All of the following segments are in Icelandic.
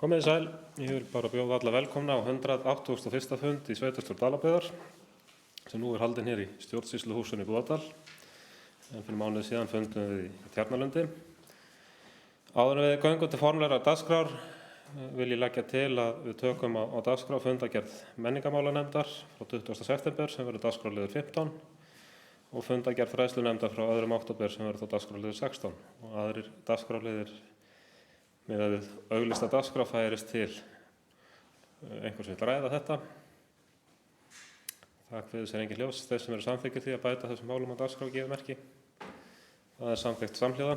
Komið þið sæl, ég vil bara bjóða alla velkomna á 181. fund í sveitarstjórn Dalabyggðar sem nú haldinn hér í stjórnsýsluhúsinu í Búðardal, en fyrir mánuði síðan fundum við í Tjarnalundi. Áður en við göngum til formlegrar dagskrár vil ég leggja til að við tökum á dagskrá fundargerð menningarmálanefndar frá 20. september sem verður dagskrárliður 15 og fundargerð fræðslunefndar frá 2. október sem verður þá dagskrárliður 16 og aðrir dagskrárliðir miðað við auglýsta dagskrá færist til einhvers vill ræða þetta. Það kveður sér engin ljós. Þeir sem eru samþykkir því að bæta þessum málum á dagskrá gefa merki. Það samþykkt samhliða.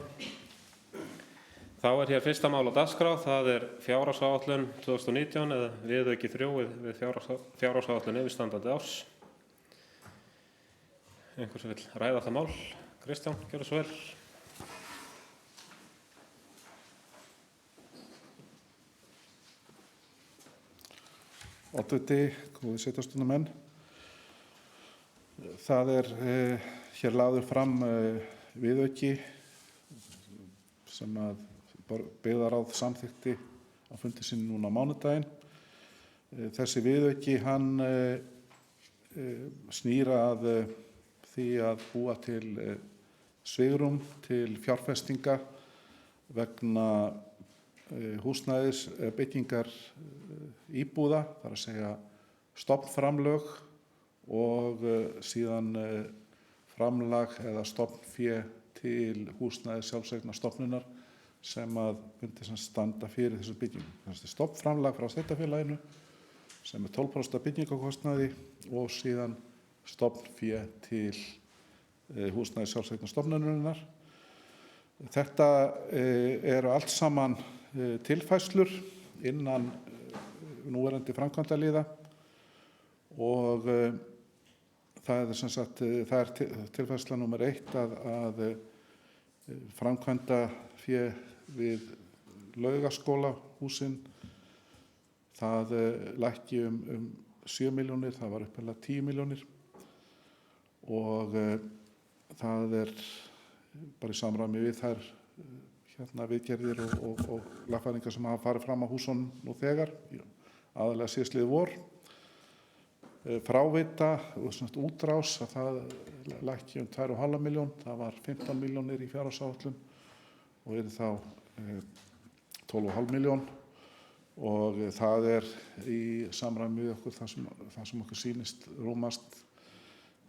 Þá hér fyrsta mál á dagskrá, það fjárhagsáætlun 2019 eða viðauki 3 við fjárhagsáætlun yfirstandandi árs. Einhvers vill ræða það mál? Kristján, gjörðu svo vel. Oddviti, góðir sveitarstjórnarmenn. Það hér lagður fram viðauki sem að byggðarráð samþykkti á fundi sinni núna á mánudaginn. Þessi viðauki hann snýr að því að búa til svigrúm til fjárfestinga vegna húsnæðis byggingar íbúða, þar að segja stofnframlög og síðan framlag eða stofnfé til húsnæðis sjálfseignarstofnunar sem að myndi standa fyrir þessu byggingum. Þessi stofnframlag frá sveitarfélaginu sem 12% byggingarkostnaði og síðan stofnfé til húsnæðis sjálfseignarstofnunarinnar. Þetta eru allt saman tilfærslur innan núverandi framkvæmdaliða og það er tilfærsla númer 1 að framkvæmdafé við Laugaskólahúsin það lækki 7 milljónir, það var upphaflega 10 milljónir og það bara í samræmi við þær viðgerðir og lagfæringar sem hafa farið fram á húsunum nú þegar, aðalega síðastliðið vor. Frávita og útrás að það lækki 2,5 milljón, það var 15 milljónir í fjárhagsáætlun og þá 12,5 milljón og það í samræmi við okkur það sem okkur sýnist rúmast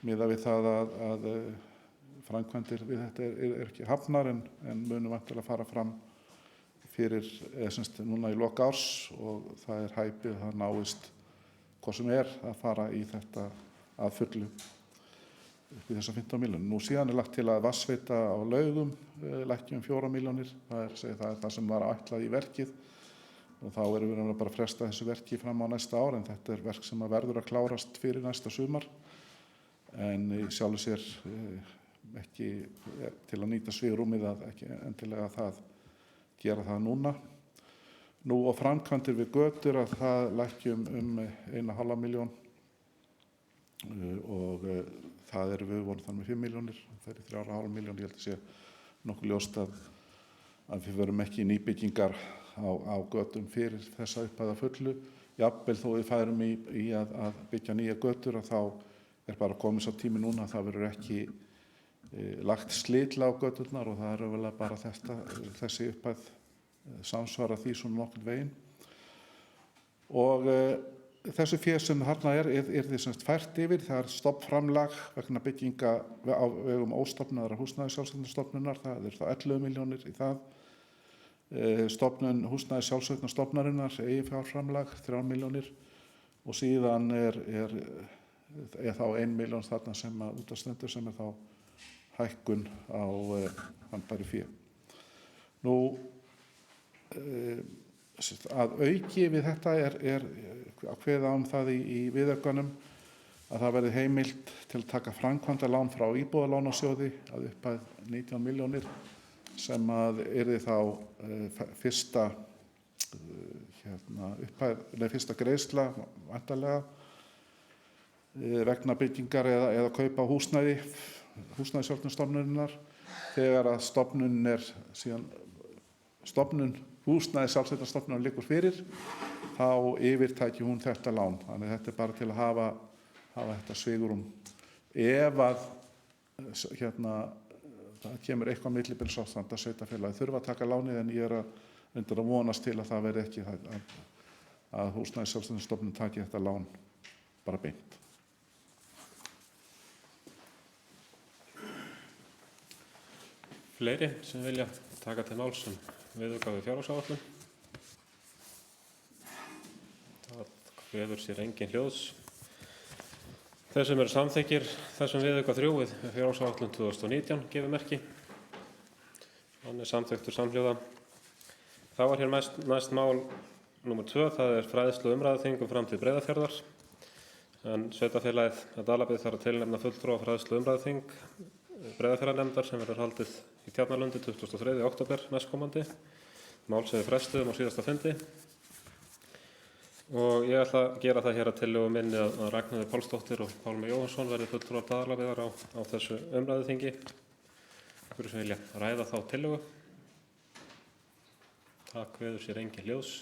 miðað við það að framkvæmdir við þetta ekki hafnar en munu væntanlega fara fram fyrir núna í lok árs og það hæpið að það náist hvað sem að fara í þetta að fullu upp í þessa 15 milljónir. Nú síðan lagt til að vatnsveita á Laugum lækki 4 milljónir, það það sem var ætlað í verkið og þá erum við bara að fresta þessu verki fram á næsta ár en þetta verk sem verður að klárast fyrir næsta sumar en í sjálfu sér ekki til að nýta svigrúmið að ekki endilega það gera það núna. Nú og framkvæmdir við götur að það lækki 1,5 milljón og það við vorum þannig með 5 milljónir, það 3,5 milljón, ég held að sé nokkuð ljóst að við verum ekki í nýbyggingar á götum fyrir þessa upphæð að fullu. Jafnvel þó við færum í að byggja nýja götur að þá bara komið sá tími núna að það verður ekki lagt slitla á göturnar og það vel bara þessi upphæð samsvara því svona nokkurn veginn. Og þessu fé sem þarna því fært yfir, það stofnframlag vegna bygginga á vegum óstofnaðra húsnæðis sjálfseignarstofnunar, það þá 11 milljónir í það. Stofnun húsnæðis sjálfseignarstofnunarinnar, eigin fjárframlag 3 milljónir og síðan þá 1 milljón þarna sem út af stendur sem þá hækkun á handbæru fé. Nú, að auki við þetta að kveða það í viðaukanum að það verði heimilt til að taka framkvæmdalán frá Íbúðalánasjóði að upphæð 19 milljónir sem yrði þá fyrsta greiðsla væntanlega vegna byggingar eða kaupa húsnæðisstofnunarinnar þegar að stofnun húsnæði sjálfseignarstofnunar liggur fyrir, þá yfirtæki hún þetta lán. Þannig þetta bara til að hafa þetta svigrúm. Ef að það kemur eitthvað millibilsástand að sveitarfélagið þurfa að taka lánið, en ég að vonast til að það verði ekki að húsnæði sjálfseignarstofnun taki þetta lán bara beint. Fleiri sem vilja taka til máls viðauka við fjárhagsáætlun? Það kveður sér engin hljóðs. Þeir sem eru samþykkir þessum viðauka 3 við fjárhagsáætlun 2019 gefur merki. Hann samþykktur samhljóða. Þá hér næst mál nr. 2, það fræðslu- og umræðuþing framtíð Breiðafjarðar. En sveitarfélagið Dalabyggð þarf að tilnefna fulltrúa fræðslu- og umræðuþing Breiðafjarðarnefndar sem verður haldið í Tjarnarlundi 23. október næstkomandi. Mál sem við frestuðum á síðasta fundi. Og ég ætla að gera það hér að tillögu minni að Ragnheiður Pálsdóttir og Pálmi Jóhannsson verði fulltrúar Dalabyggðar á þessu umræðuþingi. Hverju sem vilja ræða þá tillögu? Það kveður sér engin hljóðs.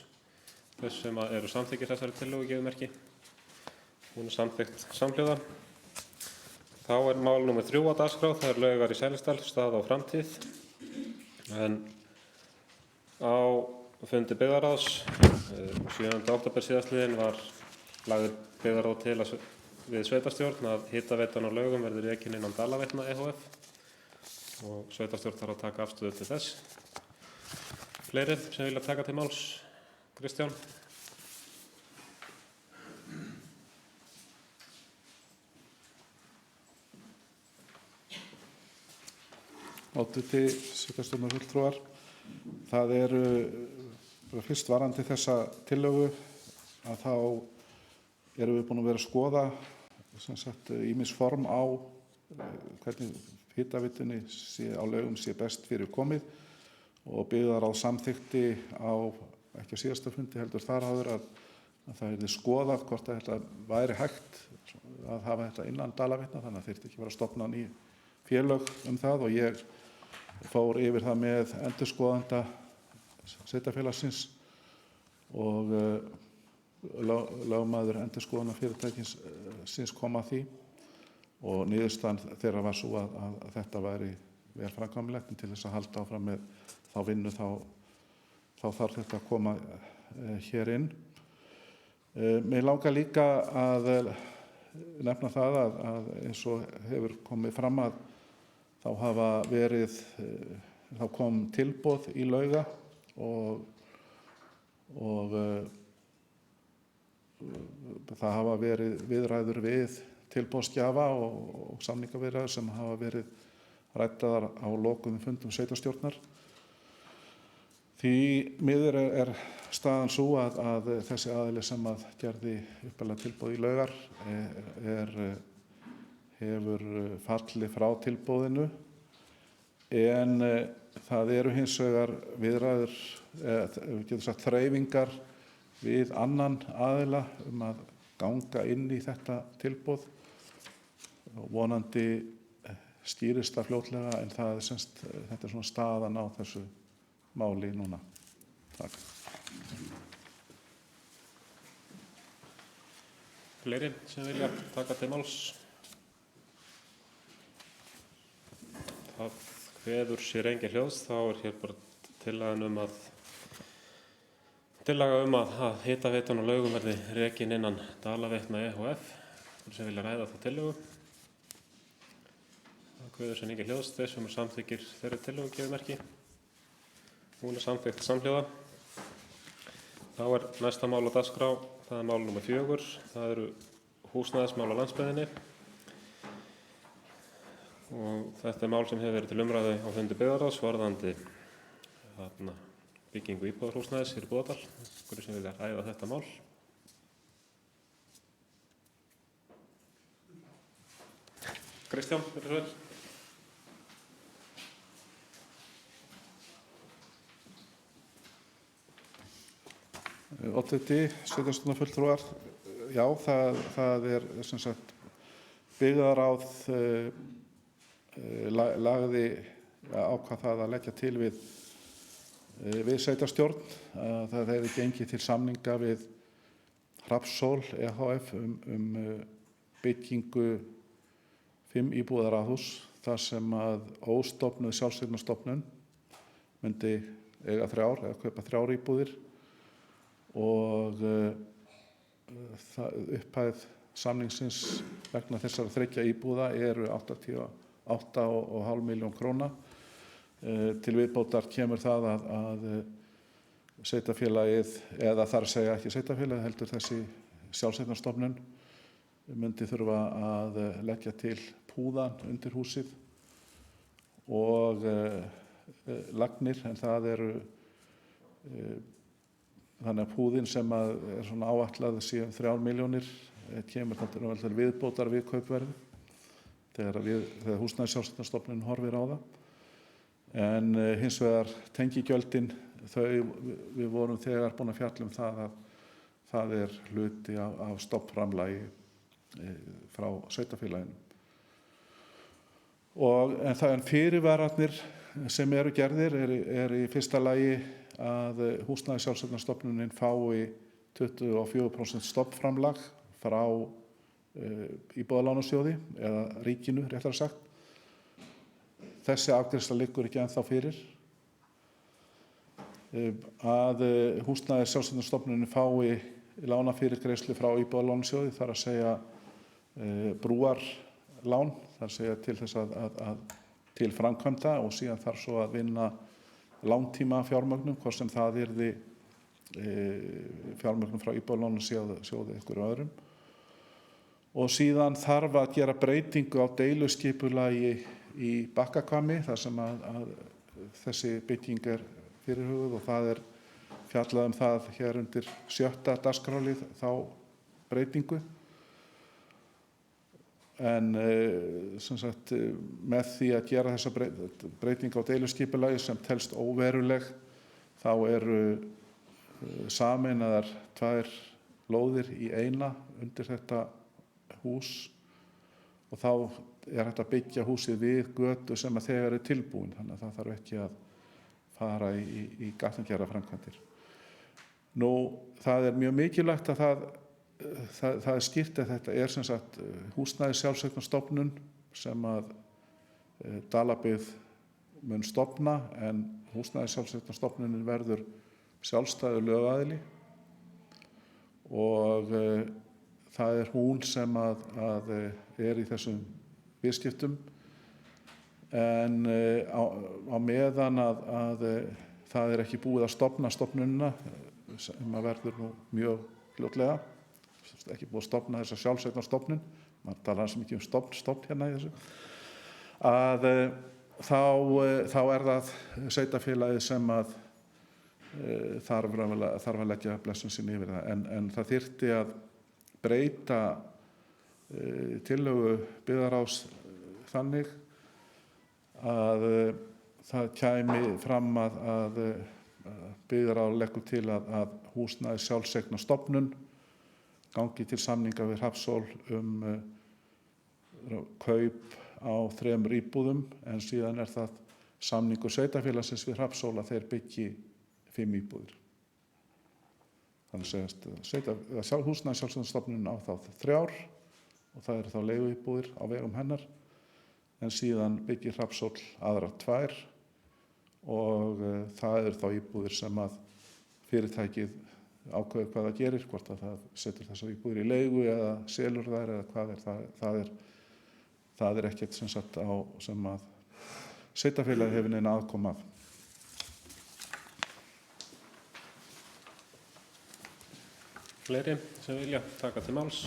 Þess sem eru samþykkir þessari tillögu gefur merki. Hún samþykkt samhljóða. Þá mál nr. 3 á dagskrá, það Laugar í Sælingsdal, staða og framtíð. En á fundi byggðarráðs 7. október síðastliðinn var lagður byggðarráð til við sveitarstjórn að hitaveitan á Laugum verði rekin innan Dalaveitna ehf. Og sveitarstjórn þarf að taka afstöðu til þess. Fleiri sem vilja taka til máls? Kristján? Oddviti, sveitarstjórnarfulltrúar. Það eru fyrst varðandi þessa tillögu að þá erum við búin að vera að skoða ýmis form á hvernig hitaveitunni á Laugum sé best fyrir komið og byggðarráð samþykkti á ekki á síðasta fundi heldur þar áður að það yrði skoðað hvort að þetta væri hægt að hafa þetta innan Dalaveitna, þannig að þyrfti ekki vera að stofna ný félög það og ég fór yfir það með endurskoðanda sveitarfélagsins og lögmaður endurskoðunarfyrirtækisins kom að því og niðurstaðan þeirra var svo að þetta væri vel framkvæmanlegt, en til þess að halda áfram með þá vinnu þá þarf þetta að koma hér inn. Mig langar líka að nefna það að eins og hefur komið fram að þá kom tilboð í Lauga og það hafa verið viðræður við tilboðsgjafa og samningaviðræður sem hafa verið ræddaðar á lokuðum fundum sveitarstjórnar. Því miður staðan sú að þessi aðili sem að gerði upphaflega tilboð í Laugar hefur fallið frá tilboðinu, en það eru hins vegar viðræður, getur sagt þreifingar við annan aðila að ganga inn í þetta tilboð og vonandi skýrist það fljótlega, en þetta svona staðan á þessu máli núna. Takk. Fleiri sem vilja taka til máls? Það kveður sér engin hljóðs. Þá hér bara tillaga að hitaveitan á Laugum verði rekin innan Dalaveitna ehf. Þeir sem vilja ræða þá tillögu. Það kveður sér engin hljóðs. Þeir sem samþykkir þeirri tillögu gefur merki. Hún samþykkt samhljóða. Þá næsta mál á dagskrá, það mál nr. 4. Það eru húsnæðismál á landsbyggðinni. Og þetta mál sem hefur verið til umræðu á fundi byggðarráðs varðandi byggingu íbúðarhúsnæðis hér í Búðardal. Hverju sem vilja ræða þetta mál? Kristján, verður svo vel. Oddviti, sveitarstjórnarfulltrúar. Já, það sem sagt byggðarráð ákvað það að leggja til við við sveitarstjórn að það hefði gengið til samninga við Hrafnshól ehf. Byggingu 5 íbúða raðhús þar sem að óstofnuð sjálfseignarstofnun myndi eiga 3 eða kaupa 3 íbúðir og upphæð samningsins vegna þessara 3 íbúða eru 88,5 milljón króna. Til viðbótar kemur það að sveitarfélagið, eða þar að segja ekki sveitarfélagið, heldur þessi sjálfseignarstofnun myndi þurfa að leggja til púðan undir húsið og lagnir, en það eru þannig að púðin sem er svona áætlað síðan 3 milljónir kemur þetta til viðbótar við kaupverði þegar húsnæðis sjálfseignarstofnun horfir á það. En hins vegar tengigjöldin, við vorum þegar búin að fjalla það að það hluti af stofnframlagi frá sveitarfélaginu. En það fyrirvararnir sem eru gerðir í fyrsta lagi að húsnæðis sjálfseignarstofnunin fái 24% stofnframlag frá Íbúðalánasjóði eða ríkinu réttara sagt. Þessi afgreiðsla liggur ekki ennþá fyrir. Að húsnæðis sjálfseignarstofnunin fái lánafyrirgreiðslu frá Íbúðalánasjóði, þar að segja brúarlán, þar að segja til þess að til framkvæmda og síðan þarf svo að vinna langtíma fjármögnun, hvort sem það yrði fjármögnun frá Íbúðalánasjóði einhverju öðrum. Og síðan þarf að gera breytingu á deiluskipulagi í Bakkahvammi, þar sem að þessi bygging fyrirhuguð og það fjallað það hér undir 7. dagskrárlið þá breytingu. En sem sagt, með því að gera þessa breytingu á deiluskipulagi sem telst óveruleg, þá eru sameinaðar 2 lóðir í eina undir þetta hús og þá hægt að byggja húsið við götu sem að þegar tilbúin, þannig að það þarf ekki að fara í gatnagerðarframkvæmdir. Nú, það mjög mikilvægt að það skýrt að þetta sem sagt húsnæðis sjálfseignarstofnun sem að Dalabyggð mun stofna, en húsnæðis sjálfseignarstofnunin verður sjálfstæður lögaðili og það hún sem að í þessum viðskiptum, en á meðan að það ekki búið að stofna stofnunina sem að verður nú mjög fljótlega, ekki búið að stofna þessa sjálfseignarstofnun, maður talar sem ekki stofn hérna í þessu, að þá það sveitarfélagið sem að þarf að leggja blessun sinni yfir það, en það þyrfti að breyta tillögu byggðarráðs þannig að það kæmi fram að byggðarráð leggur til að húsnæðis sjálfseignarstofnun gangi til samninga við Hrafnshól kaup á 3 íbúðum, en síðan það samningur sveitarfélagsins við Hrafnshól að þeir byggi 5 íbúðir. Þannig að húsnæðis sjálfseignarstofnunin á þá 3 og það eru þá leiguíbúðir á vegum hennar, en síðan byggir Hrafnshól aðrar 2 og það eru þá íbúðir sem að fyrirtækið ákveður hvað það gerir, hvort að það setur þessar íbúðir í leigu eða selur þær eða hvað það ekkert sem sagt sem að sveitarfélagið hefur neina aðkoma að. Fleiri sem vilja taka til máls?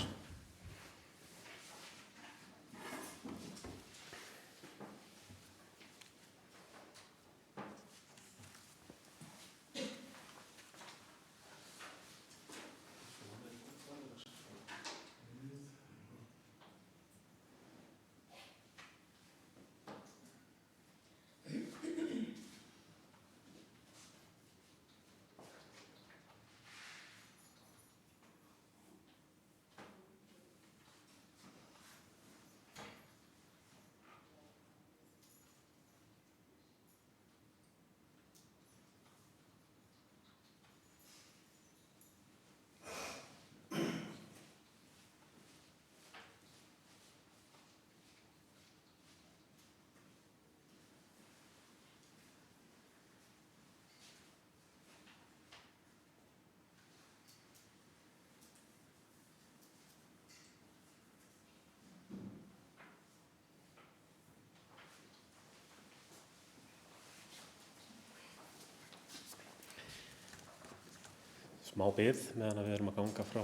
smá bið meðan við erum að ganga frá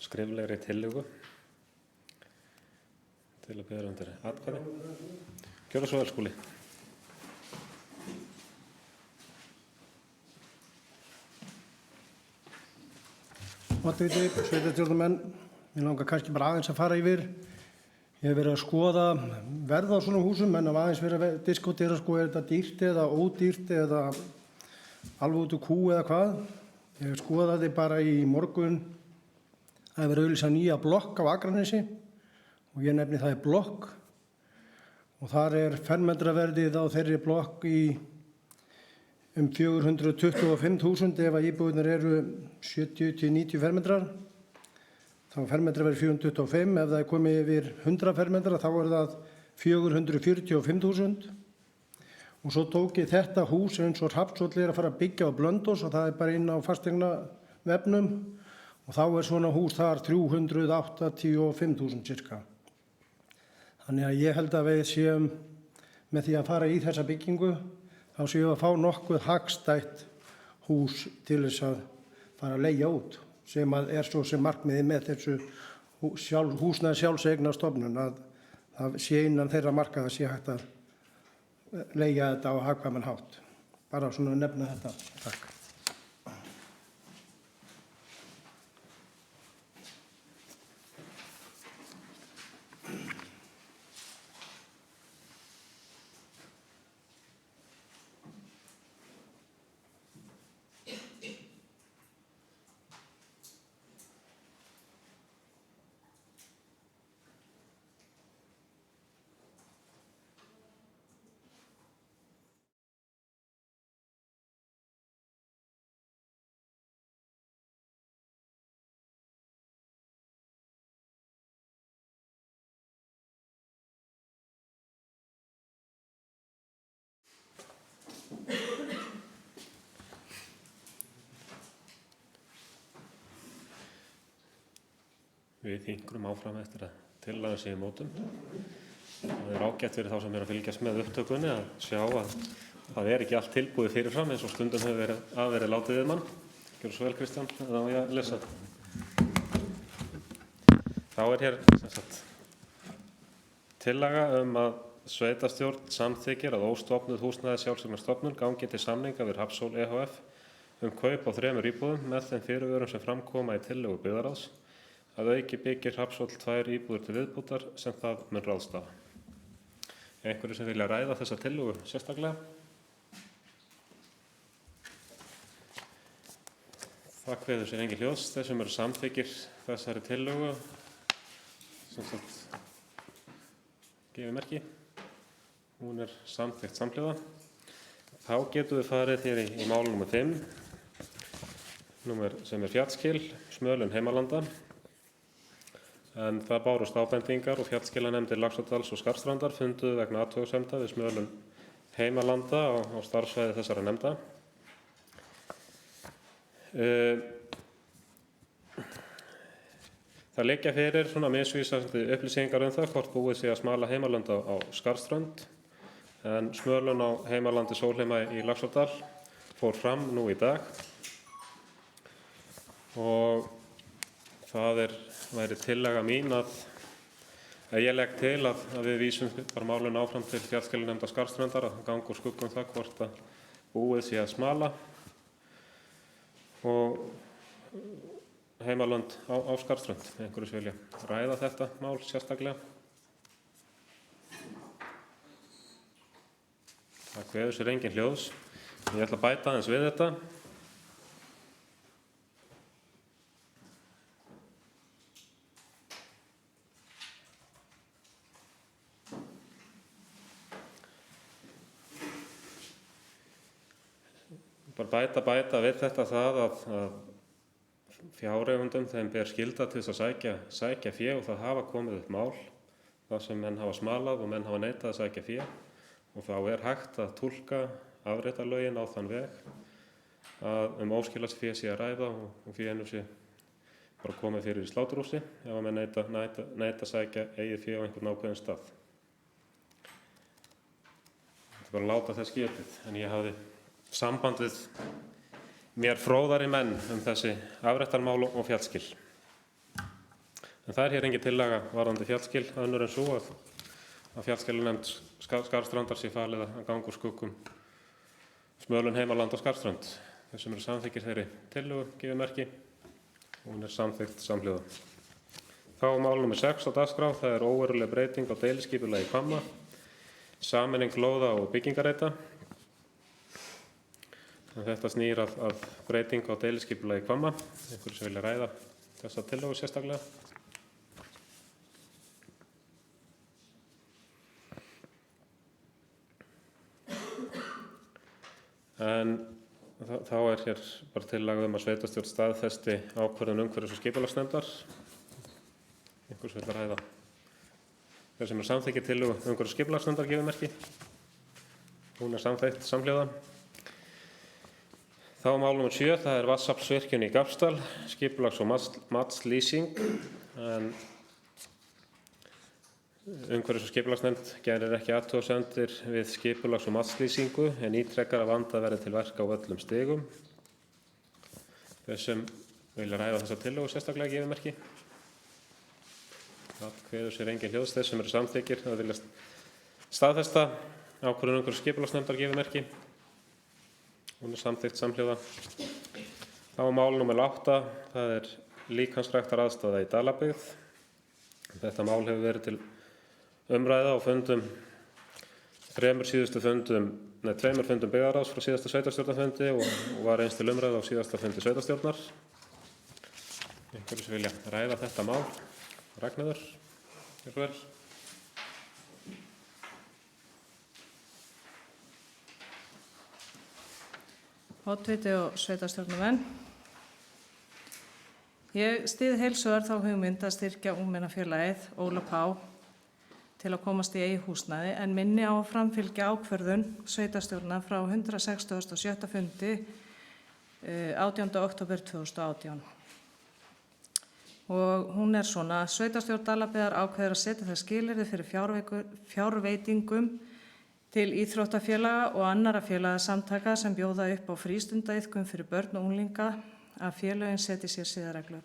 skriflegri tillögu til að bera undir atkvæði. Gjörðu svo vel, Skúli. Oddviti, sveitarstjórnarmenn, mér langar kannski bara aðeins að fara yfir. Ég hef verið að skoða verð á svona húsum, en aðeins verið að diskutera er þetta dýrt eða ódýrt eða alveg út úr kú eða hvað. Ég skoðaði bara í morgun að það verið auglýsa nýja blokk á Akranesi og ég nefni það blokk og þar fermetraverðið á þeirri blokk í 425.000 ef að íbúðirnar eru 70-90 fermetrar. Þá fermetraverð 425, ef það komið yfir 100 fermetra þá það 445.000. Og svo tók ég þetta hús eins og Hrafnshóll að fara að byggja á Blönduós og það bara inn á fasteignavefnum og þá svona hús þar 385.000 cirka. Þannig að ég held að við séum með því að fara í þessa byggingu þá séum við að fá nokkuð hagstætt hús til þess að fara að leigja út sem að svo sem markmiði með þessu húsnæði sjálfseignarstofnun að það sé innan þeirra markaða sé hægt að leigja þetta á hagkvæman hátt. Bara svona að nefna þetta. Takk. Við hinkrum áfram eftir að tillagan sé í mótum. Það ágætt fyrir þá sem að fylgjast með upptökunni að sjá að það ekki allt tilbúið fyrirfram eins og stundum hefur verið látið við mann. Gjörðu svo vel, Kristján, þá á ég að lesa. Þá hér tillaga að sveitarstjórn samþykkir að óstofnuð húsnæði sjálfseignarstofnun gangi til samninga við Hrafnshóll ehf. Kaup á 3 íbúðum með þeim fyrirvörum sem fram koma í tillögu byggðarráðs. Að auki byggir Hrafnshóll 2 íbúðir til viðbótar sem það mun ráðstafa. Einhverju sem vilja ræða þessa tillögu sérstaklega? Það kveður sér engin hljóðs. Þeir sem eru samþykkir þessari tillögu gefið merki. Hún samþykkt samhliða. Þá getum við farið hér í mál nr. 5, sem Fjallsgil, Smölun Heimalanda. En það bárust ábendingar og fjallskilanefndir Laxárdals og Skarðsstrandar funduðu vegna athugasemda við Smölun Heimalanda á starfsvæði þessara nefnda. Það liggja fyrir misvísandi upplýsingar það hvort búið sé að smala Heimaland á Skarðsströnd en smölun á Heimalandi Sólheima í Laxárdal fór fram nú í dag og það væri tillaga mín að ég legg til að við vísum bara málinu áfram til fjallskilanefndar Skarðsstrandar að ganga úr skugga það hvort að búið sé að smala og Heimaland á Skarðsströnd. Einhverjir vilja ræða þetta mál sérstaklega. Það kveður sér engin hljóðs. Ég ætla að bæta aðeins við þetta. Bara bæta við þetta það að fjáreigendum þeim ber skylda til þess að sækja fé og það hafa komið upp mál þar sem menn hafa smalað og menn hafa neitað að sækja fé og þá hægt að túlka afréttarlögin á þann veg að óskilast fé sé að ræða og fénu sé bara komið fyrir í sláturhúsi ef að menn neita að sækja eigið fé á einhvern ákveðin stað. Þetta bara láta þess getið en ég hafði samband við mér fróðari menn þessi afréttarmál og fjallskil. En það hér engin tillaga varðandi fjallskil, önnur en svo að fjallskilanefnd Skarðsstrandar sé falið að ganga úr skuggum smölun heimaland á Skarðsströnd. Þeir sem eru samþykkir þeirri tillögu gefið merki. Hún er samþykkt samhljóða. Þá mál nr. 6 á dagskrá, það er óveruleg breyting á deiliskipulagi Hvamma, sameining lóða og byggingareita. Þetta snýr að breyting á deiliskipulagi Hvamma. Einhverju sem vilja ræða þessa tillögu sérstaklega. En þá er hér bara tillaga að sveitarstjórn staðfesti ákvörðun umhverfis- og skipulagsnefndar. Einhvers vill ræða. Þeir sem samþykkir tillögu umhverfis- og skipulagsnefndar gefið merki. Hún er samþykkt samhljóða. Þá mál nr. 7, það er vatnsaflsvirkjun í Gafsdal, skipulags- og matslýsing. En umhverfis- og skipulagsnefnd gerir ekki athugasemdir við skipulags- og matslýsingu en ítrekkar að vandað verði til verka á öllum stigum. Þeir sem vilja ræða þessa tillögu sérstaklega gefið merki. Það kveður sér engin hljóðs. Þeir sem eru samþykkir að vilja staðfesta ákvörðun umhverfis- og skipulagsnefndar gefið merki. Hún er samþykkt samhljóða. Þá mál nr. 8, það er líkamsræktaraðstaða í Dalabyggð. Þetta mál hefur verið til umræða á fundum, tveimur fundum byggðarráðs frá síðasta sveitarstjórnarfundi og var eins til umræða á síðasta fundi sveitarstjórnar. Einhverju sem vilja ræða þetta mál? Ragnheiður, er vel. Oddviti og sveitarstjórnarmenn. Ég styð heils hugar þá hugmynd að styrkja ungmennafélagið Óla Pá til að komast í eigið húsnæði en minni á að framfylgja ákvörðun sveitarstjórnar frá 167. fundi 18. október 2018. Og hún er svona: sveitarstjórn Dalabyggðar ákveður að setja það skilyrði fyrir fjárveitingum til íþróttafélaga og annarra félagasamtaka sem bjóða upp á frístundaiðkun fyrir börn og unglinga að félögin setji sér siðareglur.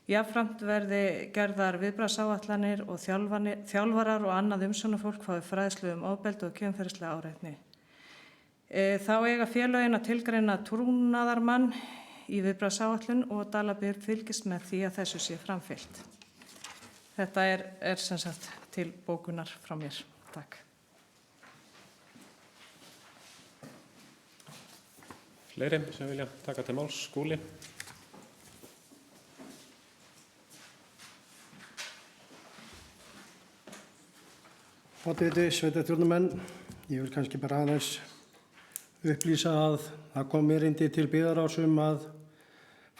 Jafnframt verði gerðar viðbragðsáætlanir og þjálfarar og annað umsjónarfólk fái fræðslu ofbeldi og kynferðislega áreitni. Þá eiga félögin að tilgreina trúnaðarmann í viðbragðsáætlun og Dalabyggð fylgist með því að þessu sé framfylgt. Þetta er sem sagt til bókunar frá mér. Takk. Fleiri sem vilja taka til máls? Skúli. Oddviti, sveitarstjórnarmenn, ég vil kannski bara aðeins upplýsa að það kom erindi til byggðarráðs að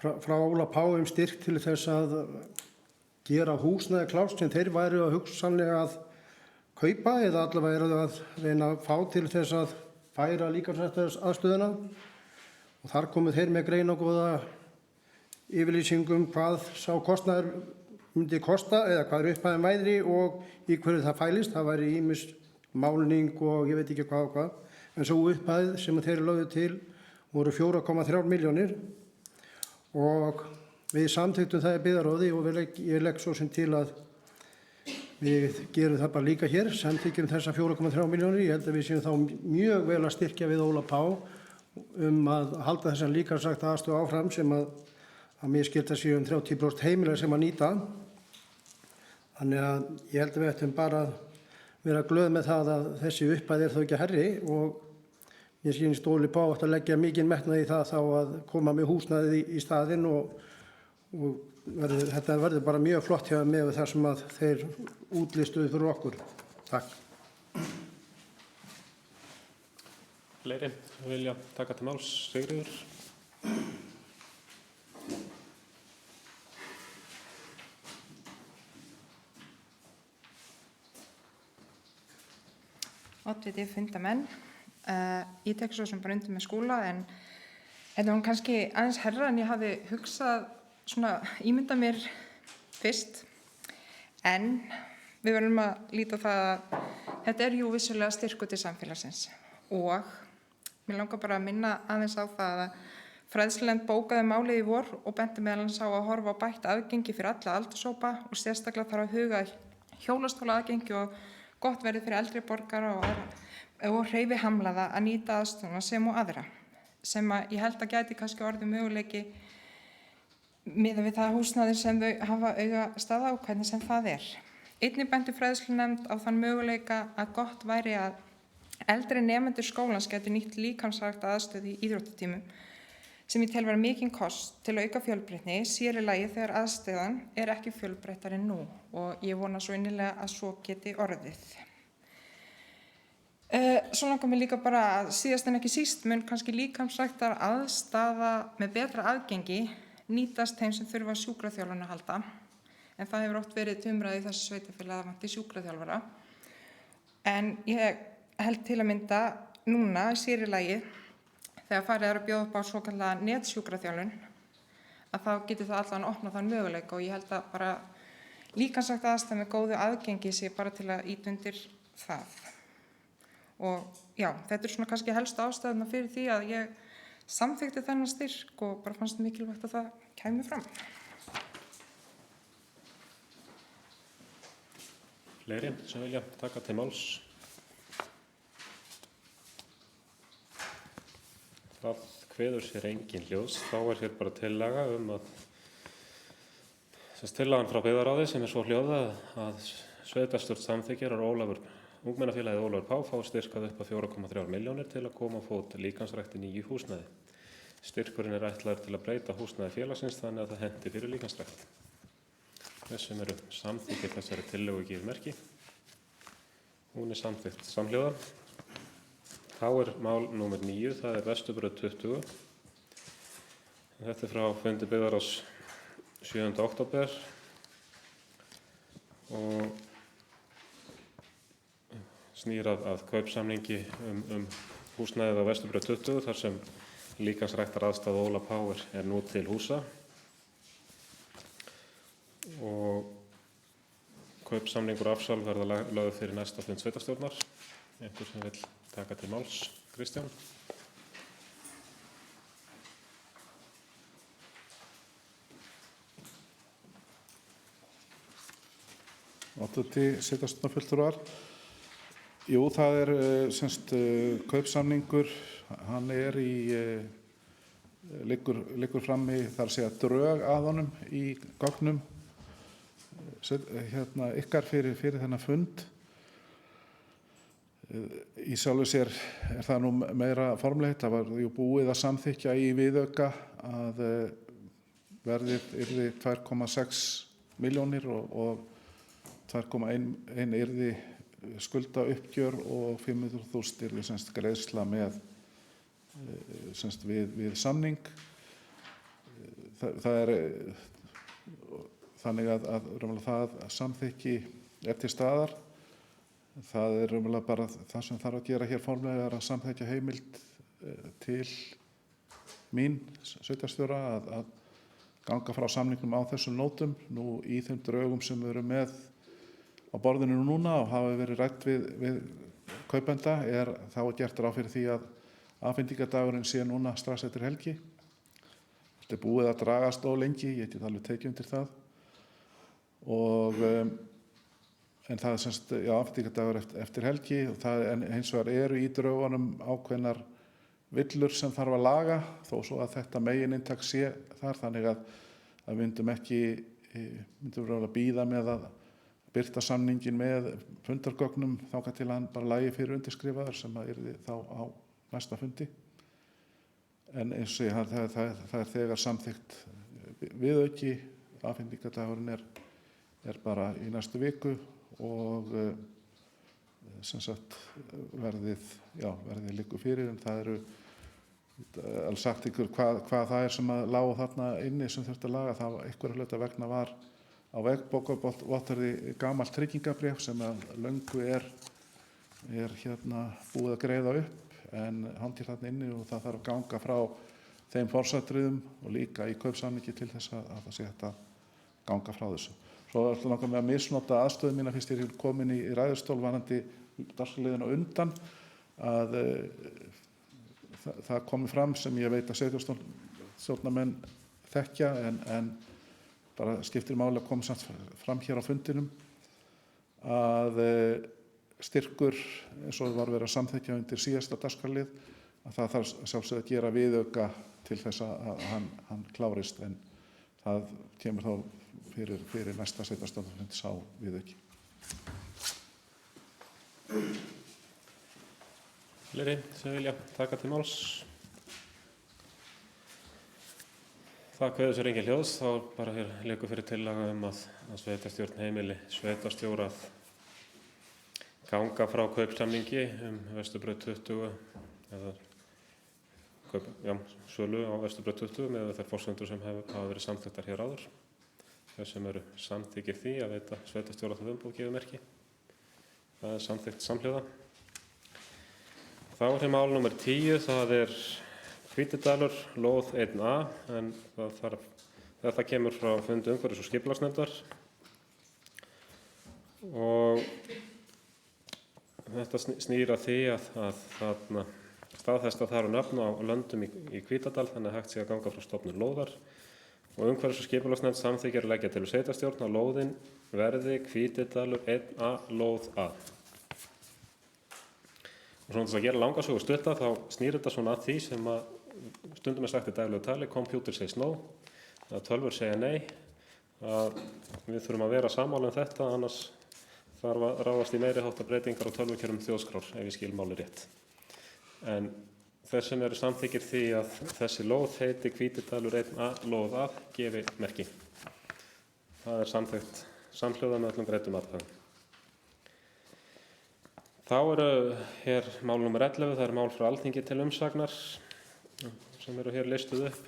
frá Óla Pá styrk til þess að gera húsnæði klárt sem þeir væru að hugsanlega að kaupa eða allavega eru að reyna að fá til þess að færa líkamsræktarstöðina. Og þar komu þeir með greinargóða yfirlýsingum hvað sá kostnaður myndi kosta eða hvað upphæðin væri og í hverju það fælist. Það væri ýmis málning og ég veit ekki hvað og hvað. En svo upphæð sem þeir lögðu til voru 4,3 milljónir og við samþykktum það í byggðarráði og ég legg svo sem til að við gerum það bara líka hér, samþykkjum þessa 4,3 milljónir. Ég held að við séum þá mjög vel að styrkja við Óla Pá að halda þessan líkamsræktarstöð áfram sem að mér skilst að séu 30% heimilar sem að nýta. Þannig að ég held að við ættum bara að vera glöð með það að þessi upphæð þó ekki hærri og ég sýnist Óli Pá átt að leggja mikinn metnað í það þá að koma með húsnæði í staðinn og þetta verður bara mjög flott hjá með það sem að þeir útlistuðu fyrir okkur. Takk. Fleiri vilja taka til máls? Sigríður. Oddviti, fundamenn. Ég tek svo sem bara undir með Skúla en þetta var kannski aðeins herra en ég hafði hugsað svona ímynda mér fyrst. En við verðum að líta á það að þetta er jú vissulega styrkur til samfélagsins og mér langar bara að minna aðeins á það að Fræðslunefnd bókaði málið í vor og benti meðal annars á að horfa á bætt aðgengi fyrir alla aldurshópa og sérstaklega þarf að huga hjólastóla aðgengi og gott verði fyrir eldri borgara og hreyfihamlaða að nýta aðstöðuna sem og aðra, sem að ég held að gæti kannski orðið möguleiki miðað við það húsnæði sem þau hafa augastað á, hvernig sem það er. Einnig benti fræðslunefnd á þann möguleika að gott væri að eldri nemendur skólans gætu nýtt líkamsrækta aðstöðu í íþróttatímum sem ég tel vera mikinn kost til að auka fjölbreytni, sér í lagi þegar aðstöðan er ekki fjölbreyttari en nú og ég vona svo innilega að svo geti orðið. Svo langar mér líka bara að síðast en ekki síst mun kannski líkamsræktar aðstaða með betra aðgengi nýtast þeim sem þurfa sjúkraþjálfun að halda, en það hefur oft verið til umræðu í þessu sveitarfélagi að vanti sjúkraþjálfara. En ég held til að mynda núna sér í lagi þegar farið er að bjóða upp á svokallaða netsjúkraþjálfun að þá getur það allan opnað þann möguleika og ég held að bara líkamsrækt aðstæða með góðu aðgengi sé bara til að ýta undir það. Og já, þetta er svona kannski helstu ástæðuna fyrir því að ég samþykkti þennan styrk og bara fannst mikilvægt að það kæmi fram. Fleiri sem vilja taka til máls? Það kveður sér engin hljóðs. Þá er hér bara tillaga að tillagan frá byggðarráði sem er svo hljóðað að sveitarstjórn samþykkir að ungmennafélagið Ólafur Pá fá styrkað upp á 4,3 milljónir til að koma á fót líkamsrækt í nýju húsnæði. Styrkurinn er ætlaður til að breyta húsnæði félagsins þannig að það henti fyrir líkamsrækt. Þessum eru samþykkir þessari tillögu gefið merki. Hún er samþykkt samhljóða. Þá er mál númer 9, það er Vesturbraut 20. Þetta er frá fundi byggðarráðs 7. október og snýr að kaupsamningi húsnæðið á Vesturbraut 20 þar sem líkamsræktar aðstaða Óla Power er nú til húsa og kaupsamningur afsal verða lögð fyrir næsta fund sveitarstjórnar. Einhver sem vill taka til máls? Kristján? Oddviti sveitarstjórnarfulltrúar. Jú, það er kaupsamningur, hann er liggur frammi þar að segja drög að honum í gögnum ykkar fyrir þennan fund. Í sjálfu sér er það nú meira formlegt. Það var jú búið að samþykkja í viðauka að verðið yrði 2,6 milljónir og 2,1 yrði skuldauppgjör og 500.000 yrði greiðsla við samning. Það er þannig að það samþykki er til staðar. Það er raunverulega bara það sem þarf að gera hér formlega er að samþykkja heimild til mín sveitarstjóra að ganga frá samningnum á þessum nótum. Nú í þeim drögum sem við erum með á borðinu núna og hafa verið rætt við kaupenda þá er gert ráð fyrir því að afhendingardagurinn sé núna strax eftir helgi. Þetta er búið að dragast of lengi, ég get alveg tekið undir það. En það er afhendingardagur eftir helgi en hins vegar eru í draugunum ákveðnar villur sem þarf að laga þó svo að þetta megininntak sé þar þannig að við myndum að bíða með að birta samningin með fundargögnum þangað til hann bara lagi fyrir undirskrifaður sem að yrði þá á næsta fundi. En eins og það er þegar samþykkt viðauki, afhendingardagurinn er bara í næstu viku og verðið liggur fyrir en það eru alls sagt ykkur hvað það er sem að lágu þarna inni sem þurfti að laga. Það einhverja hluta vegna var á vegbókarvottorði gamalt tryggingabréf sem að löngu er búið að greiða upp en hangir þarna inni og það þarf að ganga frá þeim forsatriðum og líka í kaupsamningi til þess að það sé hægt að ganga frá þessu. Svo er alltaf með að misnota aðstöðu mína fyrst ég er komin í ræðustól varðandi dagskrárliðina undan að það komi fram sem ég veit að stjórnarmenn þekkja en bara skiptir máli að koma samt fram hér á fundinum að styrkur eins og var verið að samþykkja undir síðasta dagskrárlið að það þarf sjálfsögðu að gera viðauka til þess að hann klárist en það kemur þá fyrir næsta sveitarstjórnarfund sá viðauki. Fleiri sem vilja taka til máls? Það kveður sér engin hljóðs, þá bara hér liggur fyrir tillaga að sveitarstjórn heimili sveitarstjóra að ganga frá kaupsamningi Vesturbraut 20 eða sölu á Vesturbraut 20 með þær forsendur sem hafa verið samþykktar hér áður. Þau sem eru samþykkir því að veita sveitarstjóra það umboð gefur merki. Það er samþykkt samhljóða. Þá er mál númer 10, það er Hvítidalur, lóð 1A, en þetta kemur frá fundi umhverfis- og skipulagsnefndar og þetta snýr að því að þarna staðfesta þar nöfn á löndum í Hvítadal þannig að hægt sé að ganga frá stofnun lóðar og umhverfis- og skipulagsnefnd samþykkir að leggja til sveitarstjórn að lóðin verði Hvítidalur 1A lóð A. Og svona til að gera langa sögu stutta þá snýr þetta svona að því sem að stundum er sagt í daglegu tali, computer says no, að tölvur segja nei, að við þurfum að vera sammála þetta, annars þarf að ráðast í meiri háttar breytingar á tölvukerfum þjóðskrár ef ég skil máli rétt. En þeir sem eru samþykkir því að þessi lóð heiti Hvítidalur 1A lóð A gefi merki. Það er samþykkt samhljóða með öllum greiddum atkvæðum. Þá eru hér mál nr. 11, það er mál frá Alþingi til umsagnar sem eru hér listuð upp.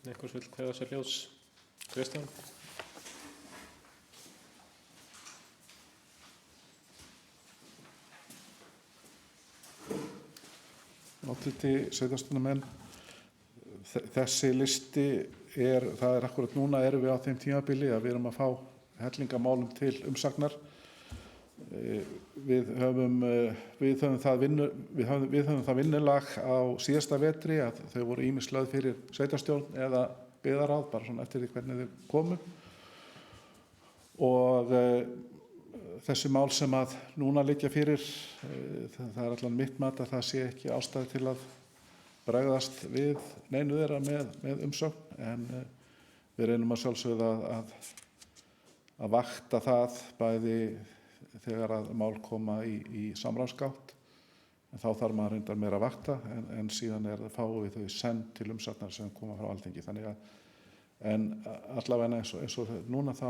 Einhvers vill kveða sér hljóðs? Kristján? Háttvirti sveitarstjórnarmenn, þessi listi það er akkúrat núna erum við á þeim tímabili að við erum að fá hellingamálum til umsagnar. Við höfum það vinnulag á síðasta vetri að þau voru ýmis lögð fyrir sveitarstjórn eða byggðarráð, bara svona eftir því hvernig þau komu. Og þessi mál sem að núna liggja fyrir, það er allan mitt mat að það sé ekki ástæði til að bregðast við neinu þeirra með umsögn, en við reynum að sjálfsögðu að vakta það bæði þegar að mál koma í samráðsgátt, en þá þarf maður reyndar meira að vakta, en síðan fáum við þau send til umsagnar sem koma frá Alþingi. En allavega eins og núna þá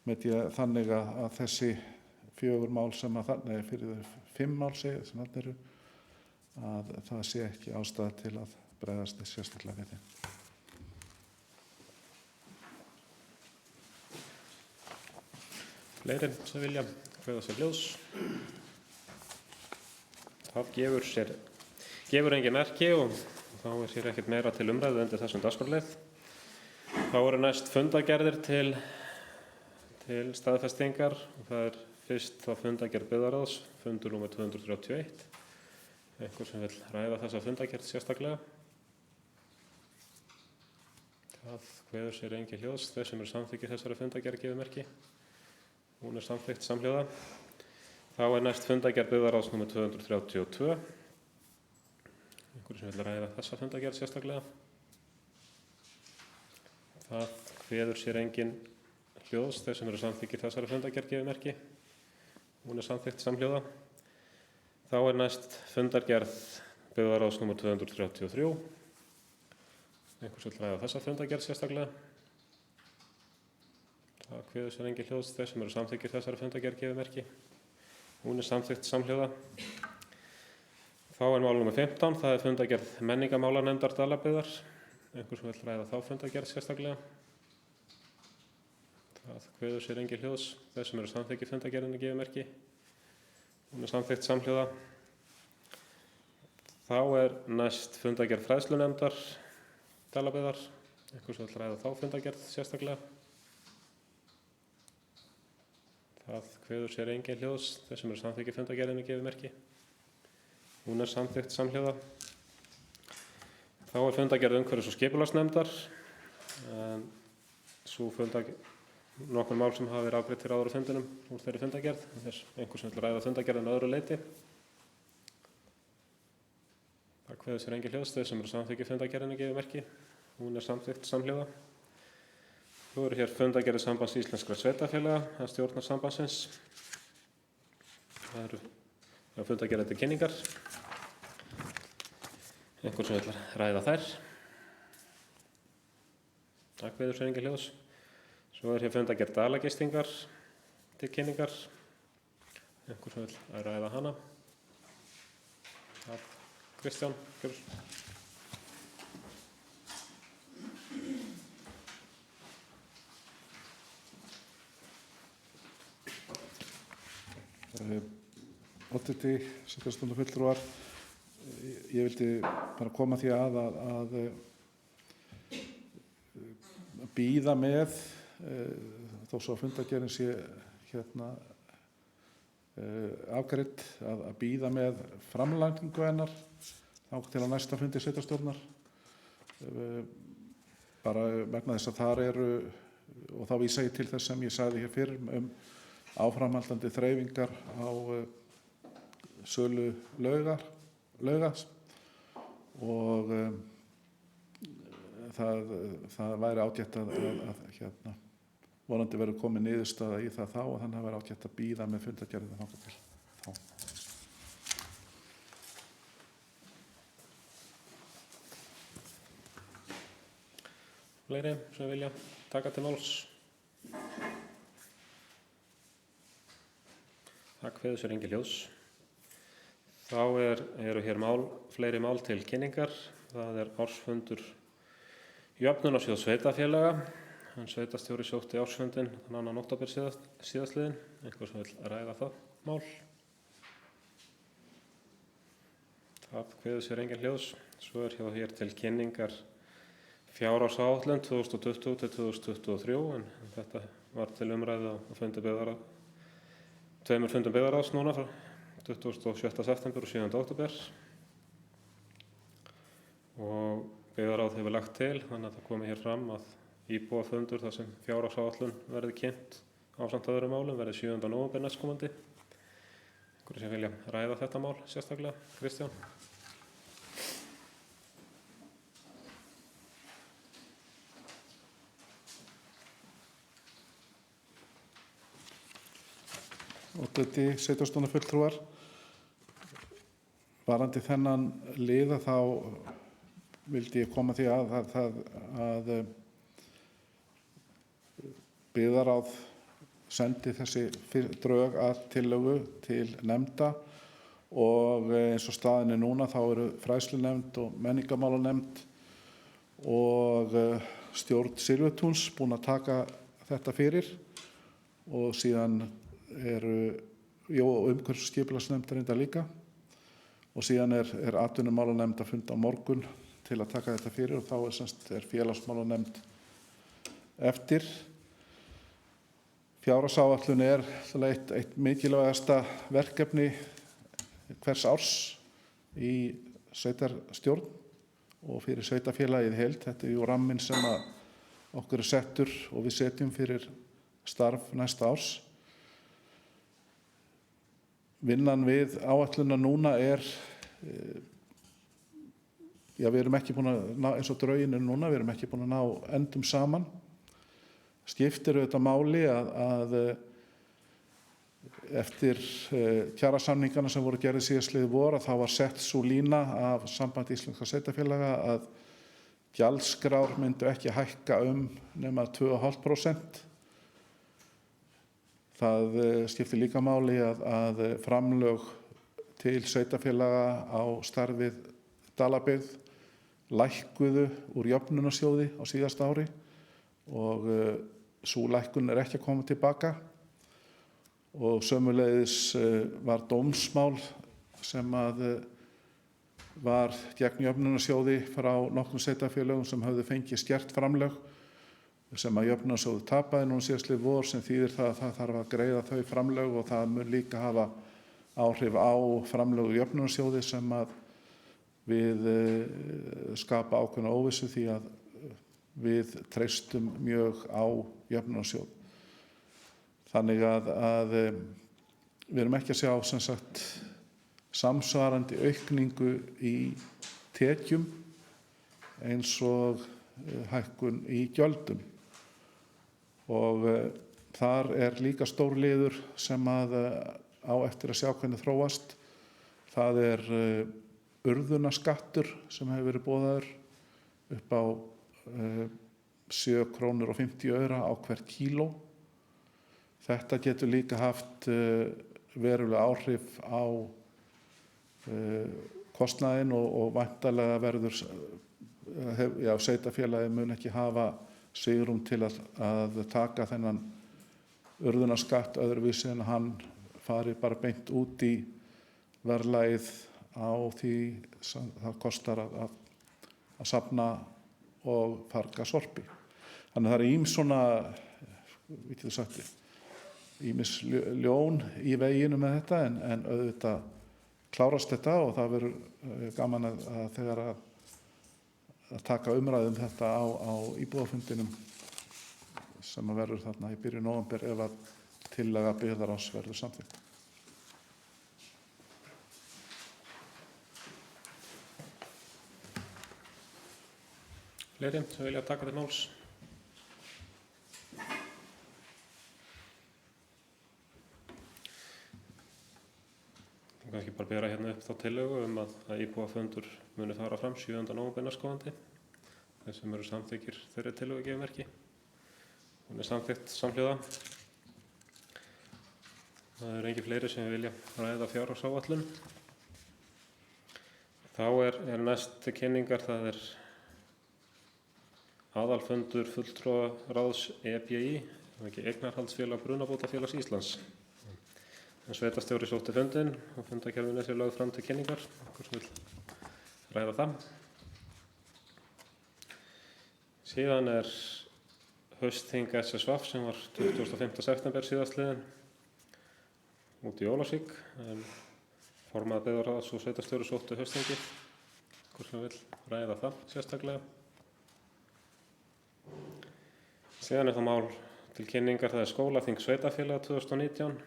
met ég þannig að þessi 4 mál sem að þannig er fyrir þau 5 mál sem þannig eru, að það sé ekki ástæða til að bregðast sérstaklega við þeim. Fleiri sem vilja kveða sér hljóðs? Það gefur engin merki og þá er hér ekkert meira til umræðu undir þessum dagskrárlið. Þá eru næst fundargerðir til staðfestingar og það er fyrst þá fundargerð byggðarráðs, fundur númer 231. Einhver sem vil ræða þessa fundargerð sérstaklega? Það kveður sér engin hljóðs. Þeir sem eru samþykkir þessari fundargerð gefur merki. Hún er samþykkt samhljóða. Þá er næst fundargerð byggðarráðs númer 232. Einhver sem vil ræða þessa fundargerð sérstaklega? Það kveður sér engin hljóðs. Þeir sem eru samþykkir þessari fundargerð gefur merki. Hún er samþykkt samhljóða. Þá er næst fundargerð byggðarráðs númer 233. Einhver sem vil ræða þessa fundargerð sérstaklega? Það kveður sér engin hljóðs. Þeir sem eru samþykkir þessari fundargerð gefur merki. Hún er samþykkt samhljóða. Þá er mál númer 15, það er fundargerð menningarmálanefndar Dalabyggðar. Einhver sem vil ræða þá fundargerð sérstaklega? Það kveður sér engin hljóðs. Þeir sem eru samþykkir fundargerðinni gefur merki. Hún er samþykkt samhljóða. Þá er næst fundargerð fræðslunefndar Dalabyggðar. Einhver sem vil ræða þá fundargerð sérstaklega? Það kveður sér engin hljóðs. Þeir sem eru samþykkir fundargerðinni gefur merki. Hún er samþykkt samhljóða. Þá er fundargerð umhverfis- og skipulagsnefndar. Sú nokkur mál sem hafa verið afgreidd áður á fundinum úr þeirri fundargerð. Þess einhver sem vill ræða fundargerðina að öðru leyti. Það kveður sér engin hljóðstöð sem eru samþykki fundargerðinu gefið merki. Hún er samþykkt samhljóða. Svo eru hér fundargerðir Sambands íslenskra sveitarfélaga að stjórnar sambandsins. Það eru fundargerðir til kynningar. Einhver sem vill ræða þær. Það kveður sér engin hljóðs. Svo er hér fundargerð dalagistingar til kynningar. Einhver sem vill ræða hana. Kristján, gjörðu. Oddviti, sveitarstjórnarfulltrúar, ég vildi bara koma því að bíða með, þó svo að fundargerðin sé afgreidd, að bíða með framlagningu hennar þangað til að næsta fundi sveitarstjórnar. Bara vegna þess að þar eru, og þá vísa ég til þess sem ég sagði hér fyrr áframhaldandi þreifingar á sölu Laugas og það væri ágætt að vonandi verður komin niðurstaða í það þá og þannig að væri ágætt að bíða með fundargerðina þangað til þá. Fleiri sem vilja taka til máls? Það kveður sér engin hljóðs. Þá eru hér fleiri mál til kynningar. Það er ársfundur Jöfnunarsjóðs sveitarfélaga. Sveitarstjóri sótti ársfundinn þann 2. október síðastliðinn. Einhver sem vill ræða það mál? Það kveður sér engin hljóðs. Svo er hér til kynningar fjárhagsáætlun 2020 til 2023 en þetta var til umræðu á tveimur fundum byggðarráðs núna frá 27. september og 7. október. Og byggðarráð hefur lagt til þannig að það komi hér fram að íbúafundur þar sem fjárhagsáætlun verði kynnt ásamt öðrum málum verði 7. nóvember næstkomandi. Einhverjir sem vilja ræða þetta mál sérstaklega? Kristján? Oddviti, sveitarstjórnarfulltrúar, varðandi þennan liða þá vildi ég koma því að byggðarráð sendi þessi drög að tillögu til nefnda og eins og staðan er núna þá eru fræðslunefnd og menningarmálanefnd og stjórn Silfurtúns búin að taka þetta fyrir og síðan eru umhverfis- og skipulagsnefnd reyndar líka og síðan er atvinnumálanefnd að funda á morgun til að taka þetta fyrir og þá er félagsmálanefnd eftir. Fjárhagsáætlun er eitt mikilvægasta verkefni hvers árs í sveitarstjórn og fyrir sveitarfélagið heild. Þetta er ramminn sem okkur er settur og við setjum fyrir starf næsta árs. Vinnan við áætlunina núna við erum ekki búin að ná, eins og drögin núna, við erum ekki búin að ná endum saman. Skiptir auðvitað máli að eftir kjarasamningana sem voru gerðir síðastliðið vor að þá var sett sú lína af Sambandi íslenskra sveitarfélaga að gjaldskrár myndu ekki hækka nema 2,5%. Það skiptir líka máli að framlög til sveitarfélaga á starfið Dalabyggð lækkuðu úr jöfnunarsjóði á síðasta ári og sú lækkun er ekki að koma tilbaka og sömuleiðis var dómsmál sem var gegn jöfnunarsjóði frá nokkrum sveitarfélögum sem höfðu fengið skert framlög sem að jöfnunarsjóður tapaði núna síðastliðið vor sem þýðir það að það þarf að greiða þau framlög og það mun líka hafa áhrif á framlög úr jöfnunarsjóði sem að við skapa ákveðna óvissu því að við treystum mjög á jöfnunarsjóð. Þannig að við erum ekki að sjá sem sagt samsvarandi aukningu í tekjum eins og hækkun í gjöldum. Og þar er líka stór liður sem að á eftir að sjá hvernig þróast. Það er urðunarskattur sem hefur verið boðaður upp á 7,50 krónur á hvert kíló. Þetta getur líka haft verulega áhrif á kostnaðinn og væntanlega verður sveitarfélagið mun ekki hafa svigrúm til að taka þennan urðunarskatt öðruvísi en hann fari bara beint út í verðlagið á því sem það kostar að safna og farga sorpi. Þannig að það er svona, við getum sagt, ýmis ljón í veginu með þetta en auðvitað klárast þetta og það verður gaman að þegar að taka umræðum þetta á íbúafundinum sem að verður þarna í byrjun nóvember ef að tillaga byggðaráðs verður samþykkt. Fleiri sem vilja taka til máls? Ég kannski bara bera hérna upp þá tillögu að íbúafundur muni fara fram 7. nóvember næstkomandi. Þeir sem eru samþykkir þeirri tillögu gefur merki. Hún er samþykkt samhliða. Það eru engin fleiri sem vilja ræða fjárhagsáætlun. Þá er næst til kynningar, það er aðalfundur fulltrúaráðs EBI, Eignarhaldsfélag Brunabótafélags Íslands. En sveitarstjóri sótti fundinn og fundargerðin er lögð fram til kynningar. Einhver sem vill ræða það. Síðan er haustþing SSVAF sem var 25. september síðastliðinn út í Ólafsvík. Formaður byggðarráðs og sveitarstjóri sóttu haustþingið. Einhver sem vill ræða það sérstaklega. Síðan er það mál til kynningar, það er skólaþing sveitarfélaga 2019.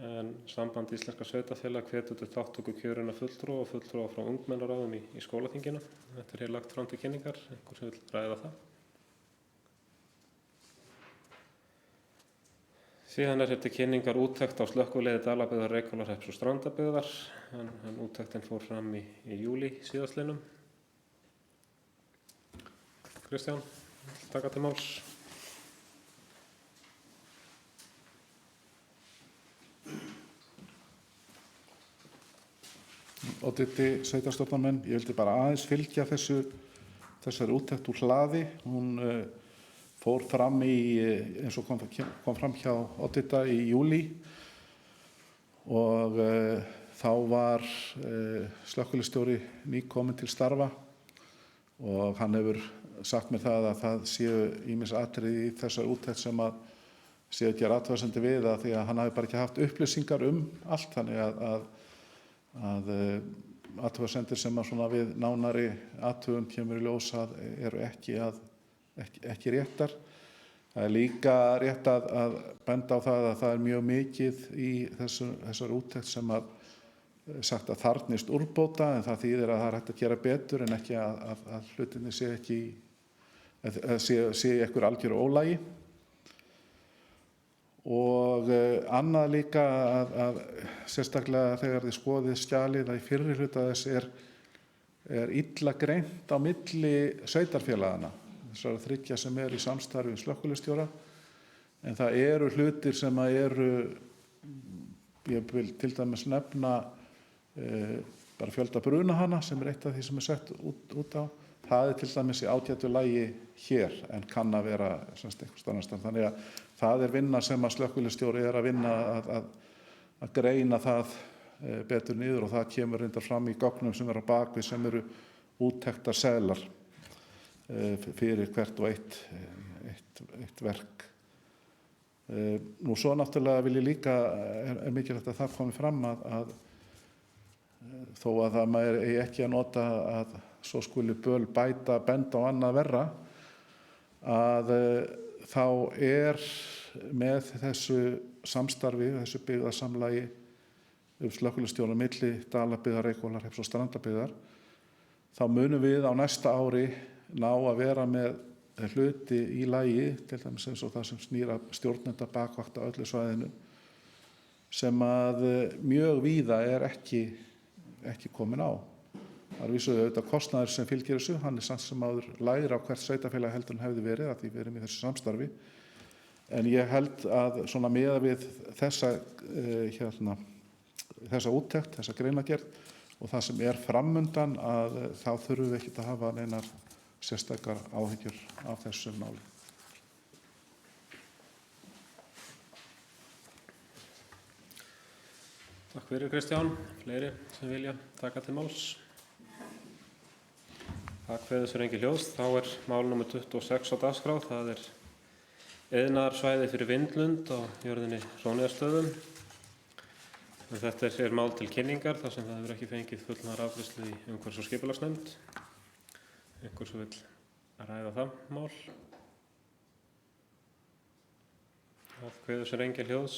En Samband íslenskra sveitarfélaga hvetur til þátttöku kjörinna fulltrúa og fulltrúa frá ungmennaráðum í skólaþinginu. Þetta er hér lagt fram til kynningar, einhver sem vill ræða það. Síðan er til kynningar úttekt á slökkviliði Dalabyggðar, Reykhólahrepps og Strandabyggðar, en úttektin fór fram í júlí síðastliðnum. Kristján, taka til máls. Oddviti sveitarstjórnarmenn, ég vildi bara aðeins fylgja þessari úttekt úr hlaði. Hún fór fram eins og kom fram hjá oddvita í júlí og þá var slökkviliðsstjóri nýkominn til starfa og hann hefur sagt mér það að það séu ýmis atriði í þessari úttekt sem að séu að gera athugasemdir við það því að hann hafi bara ekki haft upplýsingar allt, þannig að athugasemdir sem að svona við nánari athugun kemur í ljós að eru ekki réttar. Það er líka rétt að benda á það að það er mjög mikið í þessari úttekt sem að sagt að þarfnist úrbóta, en það þýðir að það er hægt að gera betur en ekki að hlutinni sé í einhver algjöru ólagi. Og annað líka að sérstaklega þegar þið skoðið skjalið að í fyrri hluta þess er illa greint á milli sveitarfélagana, þessara þriggja sem í samstarfi við slökkviliðsstjóra, en það eru hlutir sem að eru, ég vil til dæmis nefna bara fjölda brunahana sem eitt af því sem sett út á. Það til dæmis í ágætu lagi hér en kann að vera einhvers annars staðar. Þannig að það er vinna sem að slökkviliðsstjóri er að vinna að greina það betur niður og það kemur reyndar fram í gögnum sem á bakvið sem eru úttektarseðlar fyrir hvert og eitt verk. Nú svo náttúrulega vil ég líka, er mikilvægt að það komi fram að þó að það maður eigi ekki að nota að svo skuli böl bæta, benda á annað verra, að þá með þessu samstarfi, þessu byggðasamlagi slökkviliðsstjóra milli Dalabyggðar, Reykhólahrepps og Strandabyggðar, þá munum við á næsta ári ná að vera með hluti í lagi, til dæmis eins og það sem snýr að stjórnenda bakvakta öllu svæðinu, sem að mjög víða ekki komin á. Það er vísu auðvitað kostnaður sem fylgir þessu, hann samt sem áður lægri á hvert sveitarfélag heldur en hefði verið, að því við erum í þessu samstarfi. En ég held að svona miðað við þessa úttekt, þessa greinagerð og það sem er framundan, að þá þurfum við ekki að hafa neinar sérstakar áhyggjur af þessu máli. Takk fyrir, Kristján. Fleiri sem vilja taka til máls? Það kveður sér engin hljóðs. Þá er mál nr. 26 á dagskrá. Það er iðnaðarsvæði fyrir Vindlund á jörðinni Hróneyjarstöðum. Þetta er mál til kynningar þar sem það hefur ekki fengið fullnaðar afgreiðslu í umhverfis- og skipulagsnefnd. Einhver sem vill ræða það mál? Það kveður sér engin hljóðs.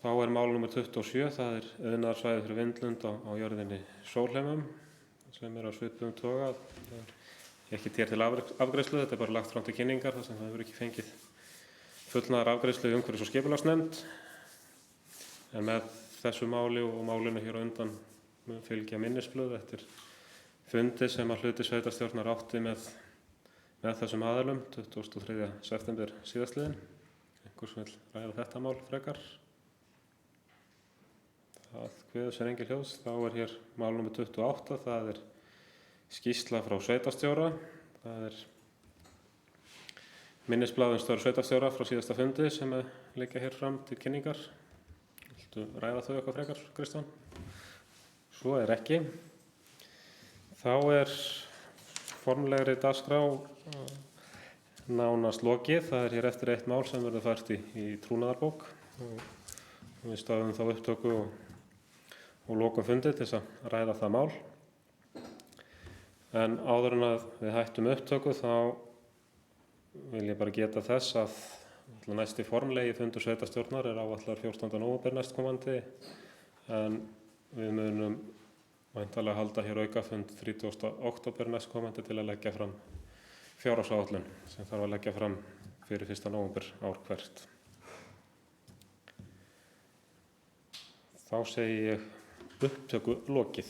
Þá er mál nr. 27, það er iðnaðarsvæði fyrir Vindlund á jörðinni Sólheimum, sem er á svipuðum toga. Það er ekki til afgreiðslu, þetta er bara lagt fram til kynningar þar sem það hefur ekki fengið fullnaðar afgreiðslu í umhverfis- og skipulagsnefnd. En með þessu máli og málinu hér á undan mun fylgja minnisblöð eftir fundi sem að hluti sveitarstjórnar átti með þessum aðilum 23. september síðastliðinn. Einhver sem vill ræða þetta mál frekar? Það kveður sér engin hljóðs. Þá er hér mál nr. 28, það er skýrsla frá sveitarstjóra. Það er minnisblað störf sveitarstjóra frá síðasta fundi sem liggja hér fram til kynningar. Viltu ræða þau eitthvað frekar, Kristján? Svo er ekki. Þá er formlegri dagskrá nánast lokið. Það er hér eftir eitt mál sem verður fært í trúnaðarbók. Við stöðum þá upptöku og lokum fundi til þess að ræða það mál. En áður en að við hættum upptöku þá vil ég bara geta þess að næsti formlegi fundur sveitarstjórnar er áætlaður 14. nóvember næstkomandi, en við munum væntanlega halda hér aukafund 30. október næstkomandi til að leggja fram fjárhagsáætlun sem þarf að leggja fram fyrir 1. nóvember ár hvert. Þá segi ég upptöku lokið.